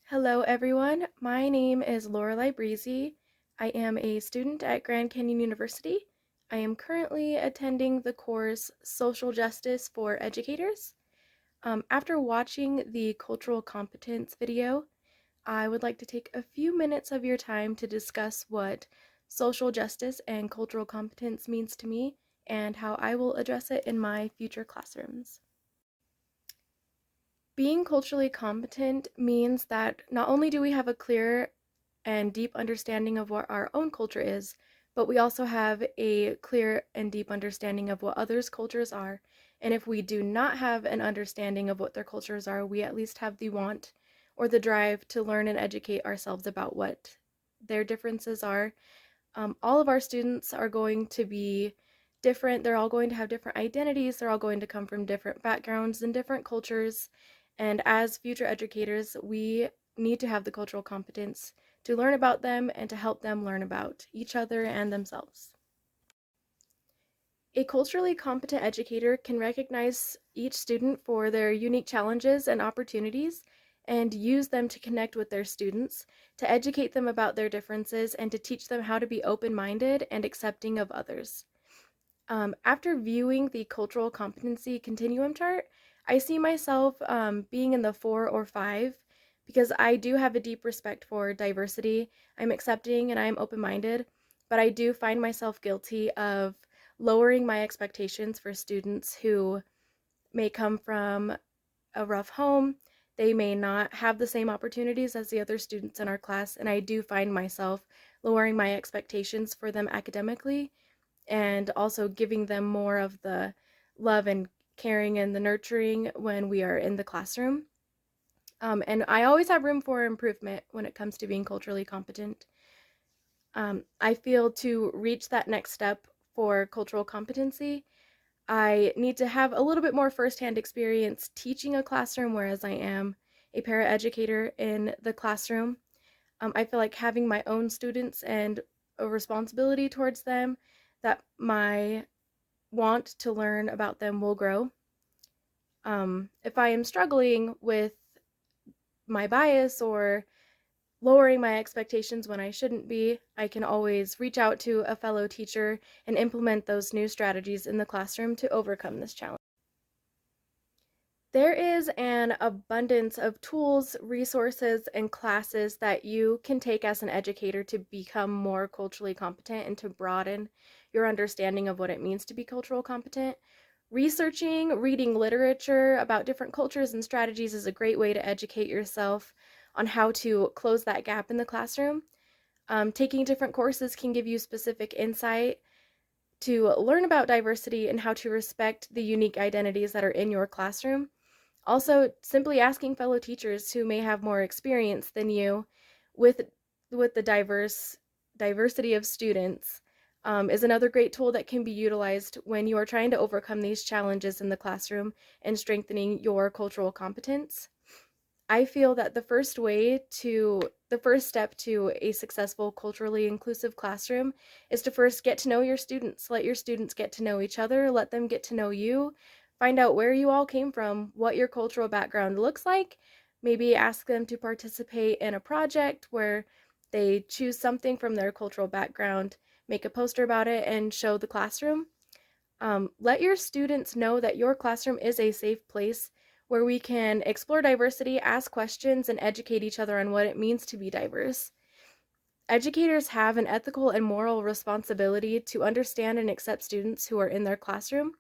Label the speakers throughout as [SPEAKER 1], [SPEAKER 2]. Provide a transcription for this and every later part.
[SPEAKER 1] Hello everyone, my name is Lorelei Breezy. I am a student at Grand Canyon University. I am currently attending the course Social Justice for Educators. After watching the cultural competence video, I would like to take a few minutes of your time to discuss what social justice and cultural competence means to me and how I will address it in my future classrooms. Being culturally competent means that not only do we have a clear and deep understanding of what our own culture is, but we also have a clear and deep understanding of what others' cultures are. And if we do not have an understanding of what their cultures are, we at least have the want or the drive to learn and educate ourselves about what their differences are. All of our students are going to be different. They're all going to have different identities. They're all going to come from different backgrounds and different cultures. And as future educators, we need to have the cultural competence to learn about them and to help them learn about each other and themselves. A culturally competent educator can recognize each student for their unique challenges and opportunities and use them to connect with their students, to educate them about their differences, and to teach them how to be open-minded and accepting of others. After viewing the cultural competency continuum chart, I see myself being in the 4 or 5 because I do have a deep respect for diversity. I'm accepting and I'm open-minded, but I do find myself guilty of lowering my expectations for students who may come from a rough home. They may not have the same opportunities as the other students in our class, and I do find myself lowering my expectations for them academically and also giving them more of the love and caring and the nurturing when we are in the classroom. And I always have room for improvement when it comes to being culturally competent. I feel to reach that next step for cultural competency, I need to have a little bit more firsthand experience teaching a classroom, whereas I am a paraeducator in the classroom. I feel like having my own students and a responsibility towards them, that my want to learn about them will grow. If I am struggling with my bias or lowering my expectations when I shouldn't be, I can always reach out to a fellow teacher and implement those new strategies in the classroom to overcome this challenge. There is an abundance of tools, resources, and classes that you can take as an educator to become more culturally competent and to broaden your understanding of what it means to be cultural competent. Researching, reading literature about different cultures and strategies is a great way to educate yourself on how to close that gap in the classroom. Taking different courses can give you specific insight to learn about diversity and how to respect the unique identities that are in your classroom. Also, simply asking fellow teachers who may have more experience than you with the diversity of students is another great tool that can be utilized when you are trying to overcome these challenges in the classroom and strengthening your cultural competence. I feel that the first step to a successful culturally inclusive classroom is to first get to know your students. Let your students get to know each other, let them get to know you, find out where you all came from, what your cultural background looks like. Maybe ask them to participate in a project where they choose something from their cultural background, make a poster about it, and show the classroom. Let your students know that your classroom is a safe place where we can explore diversity, ask questions, and educate each other on what it means to be diverse. Educators have an ethical and moral responsibility to understand and accept students who are in their classroom.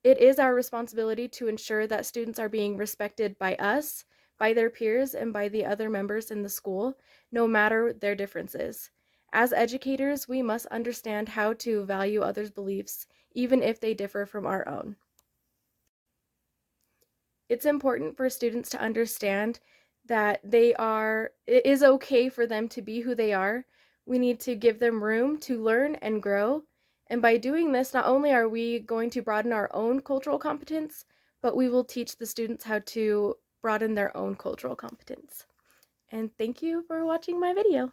[SPEAKER 1] It is our responsibility to ensure that students are being respected by us, by their peers, and by the other members in the school, no matter their differences. As educators, we must understand how to value others' beliefs, even if they differ from our own. It's important for students to understand that it is okay for them to be who they are. We need to give them room to learn and grow. And by doing this, not only are we going to broaden our own cultural competence, but we will teach the students how to broaden their own cultural competence. And thank you for watching my video.